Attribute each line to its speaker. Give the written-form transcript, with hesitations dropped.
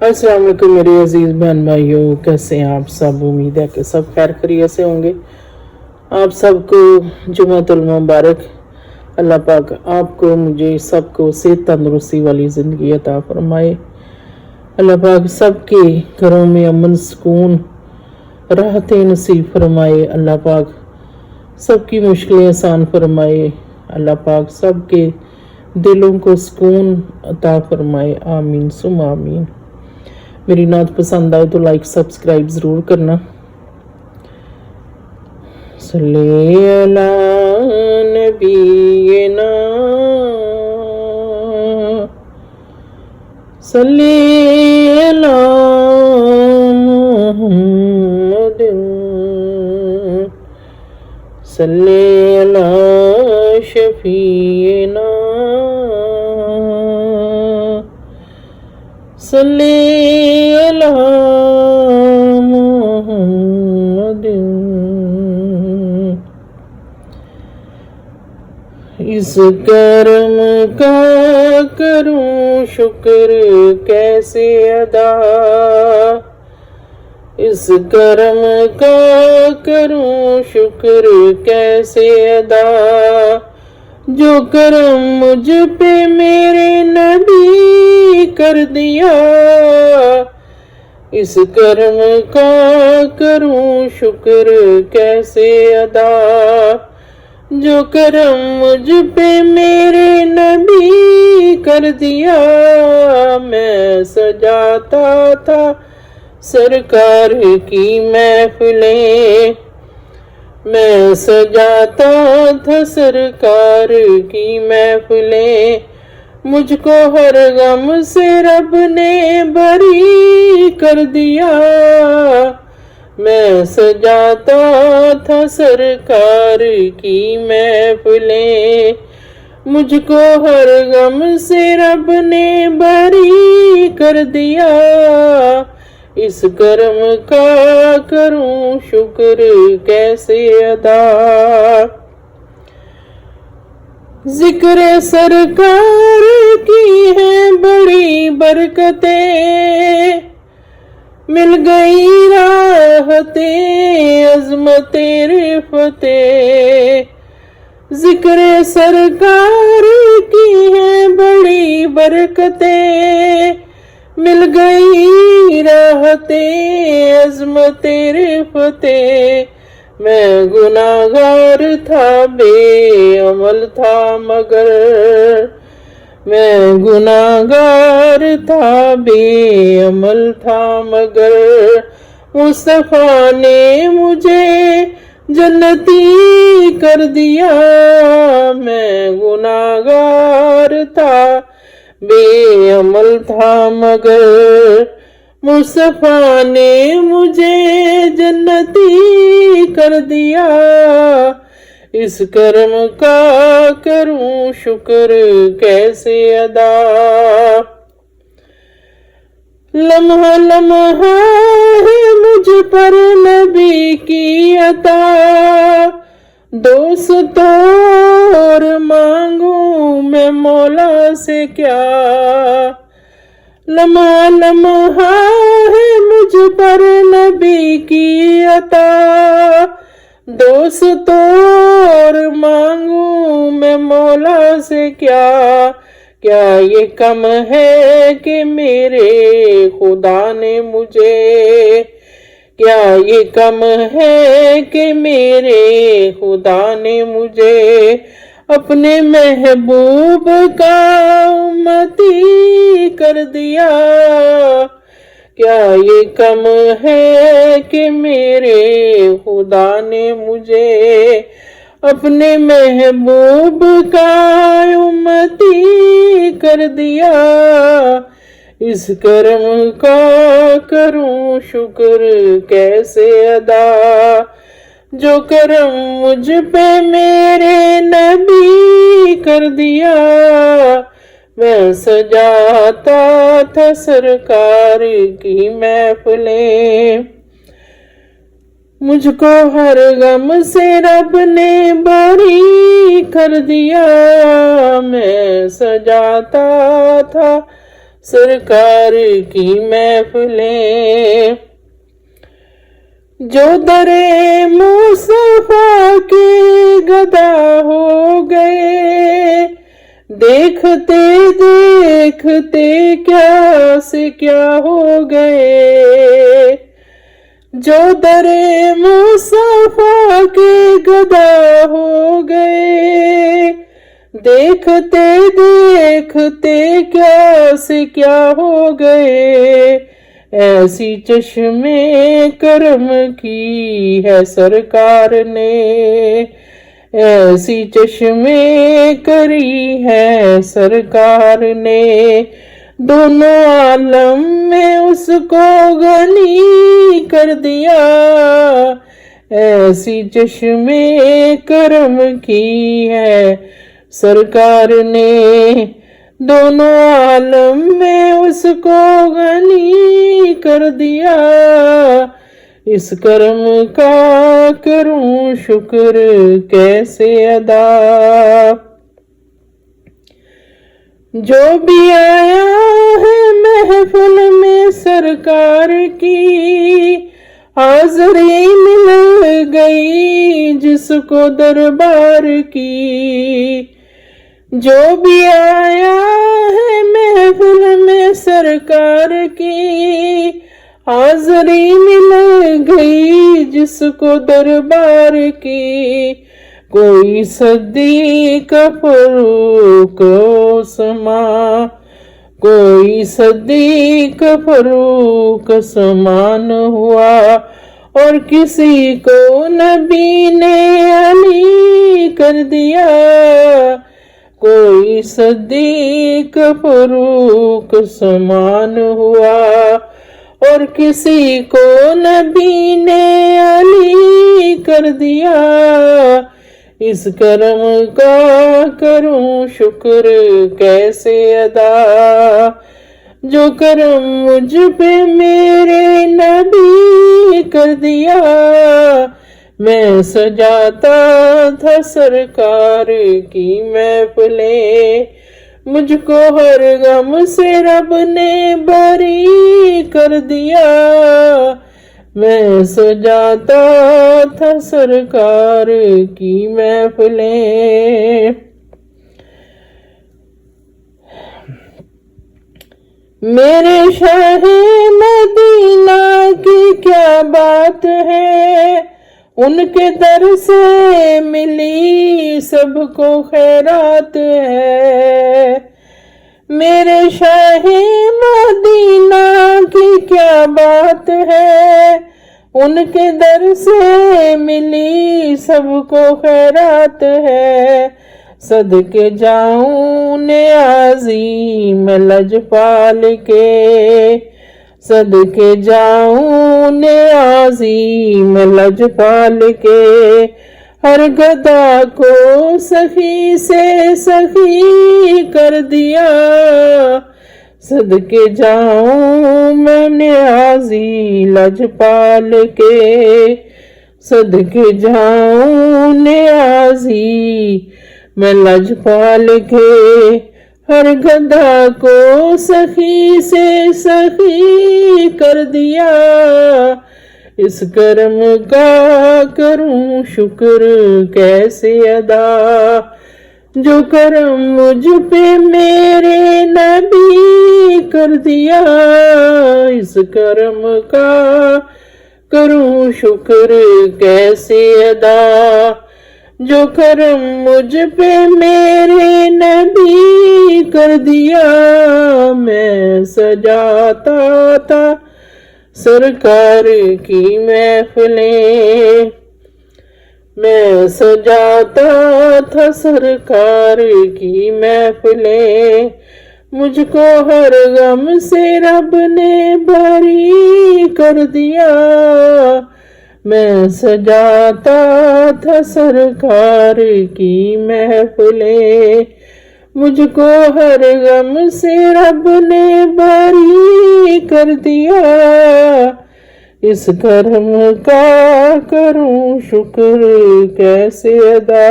Speaker 1: अस्सलाम वालेकुम मेरे अजीज़ बहन भाइयों, कैसे हैं आप सब। उम्मीद है कि सब खैर खैरियत से होंगे। आप सबको जुम्मतुल मुबारक। अल्लाह पाक आपको मुझे सबको सेहत तंदुरुस्ती वाली ज़िंदगी अता फरमाए। अल्लाह पाक सबके घरों में अमन सुकून राहतें नसीब फरमाए। अल्लाह पाक सबकी मुश्किलें आसान फरमाए। अल्लाह पाक सबके दिलों को सुकून अता फरमाए। आमीन सुम आमीन। मेरी नात पसंद आए तो लाइक सब्सक्राइब ज़रूर करना। सल्ले अला नबीना सल्ले अला मुहम्मदिन सल्ले अला शफीना सल्ले अला मुहम्मदिन। इस करम का करूं शुक्र कैसे अदा, इस करम का करूं शुक्र कैसे अदा, जो करम मुझ पे मेरे नबी कर दिया। इस करम का करूं शुक्र कैसे अदा, जो करम मुझ पे मेरे नबी कर दिया। मैं सजाता था सरकार की महफिलें, मैं सजाता था सरकार की महफिलें, मुझको हर गम से रब ने बरी कर दिया। मैं सजाता था सरकार की महफिलें, मुझको हर गम से रब ने बरी कर दिया। इस करम का करूं शुक्र कैसे अदा, जिक्र सरकार की है बड़ी बरकतें, मिल गई राहते अज़मते रिफ़ते। जिक्र सरकार की है बड़ी बरकतें, मिल गई राहते अज़मते रिफ़ते। मैं गुनाहगार था बेअमल था मगर, मैं गुनाहगार था बेअमल था मगर, मुस्तफ़ा ने मुझे जन्नती कर दिया। मैं गुनाहगार था बेअमल था मगर, मुस्तफ़ा ने मुझे जन्नती कर दिया। इस करम का करूं शुक्र कैसे अदा, लम्हा लम्हा है मुझ पर नबी की अता। दोस्तों और मांगू मैं मौला से क्या, लम्हा लम्हा है मुझ पर नबी की अता। दोस्तों और मांगू मैं मौला से क्या, क्या ये कम है कि मेरे खुदा ने मुझे, क्या ये कम है कि मेरे खुदा ने मुझे अपने महबूब का उम्मती कर दिया। क्या ये कम है कि मेरे खुदा ने मुझे अपने महबूब का उम्मती कर दिया। इस करम का करूं शुक्र कैसे अदा, जो करम मुझ पे मेरे नबी कर दिया। मैं सजाता था सरकार की महफिलें, मुझको हर गम से रब ने बरी कर दिया। मैं सजाता था سرکار کی محفلیں، جو درے مصطفیٰ کے گدا ہو گئے، دیکھتے دیکھتے کیا سے کیا ہو گئے، جو درے مصطفیٰ کے گدا ہو گئے، دیکھتے دیکھتے کیا سے کیا ہو گئے، ایسی چشم کرم کی ہے سرکار نے، ایسی چشم کری ہے سرکار نے، دونوں عالم میں اس کو غنی کر دیا، ایسی چشم کرم کی ہے سرکار نے، دونوں عالم میں اس کو غنی کر دیا، اس کرم کا کروں شکر کیسے ادا، جو بھی آیا ہے محفل میں سرکار کی، حاضری مل گئی جس کو دربار کی، جو بھی آیا ہے محفل میں سرکار کی، حاضری مل گئی جس کو دربار کی، کوئی صدیق فاروق عثمان، کوئی صدیق فاروق عثمان ہوا، اور کسی کو نبی نے علی کر دیا، کوئی صدیق فاروق عثمان ہوا، اور کسی کو نبی نے علی کر دیا، اس کرم کا کروں شکر کیسے ادا، جو کرم مجھ پہ میرے نبی کر دیا، میں سجاتا تھا سرکار کی محفلیں، مجھ کو ہر غم سے رب نے بری کر دیا، میں سجاتا تھا سرکار کی محفلیں، میرے شاہ مدینہ کی کیا بات ہے، ان کے در سے ملی سب کو خیرات ہے، میرے شاہ مدینہ کی کیا بات ہے، ان کے در سے ملی سب کو خیرات ہے، صدقے جاؤں عظیم لجپال کے، صدقے جاؤں عظیم لجپال کے، ہر گدا کو سخی سے سخی کر دیا، صدقے جاؤں میں نے عظیم لجپال کے، صدقے جاؤں عظیم میں لجپال کے، ہر گدھا کو سخی سے سخی کر دیا، اس کرم کا کروں شکر کیسے ادا، جو کرم مجھ پہ میرے نبی کر دیا، اس کرم کا کروں شکر کیسے ادا، جو کرم مجھ پہ میرے نبی کر دیا، میں سجاتا تھا سرکار کی محفلیں، میں سجاتا تھا سرکار کی محفلیں، مجھ کو ہر غم سے رب نے بری کر دیا، میں سجاتا تھا سرکار کی محفلیں، مجھ کو ہر غم سے رب نے بری کر دیا، اس کرم کا کروں شکر کیسے ادا۔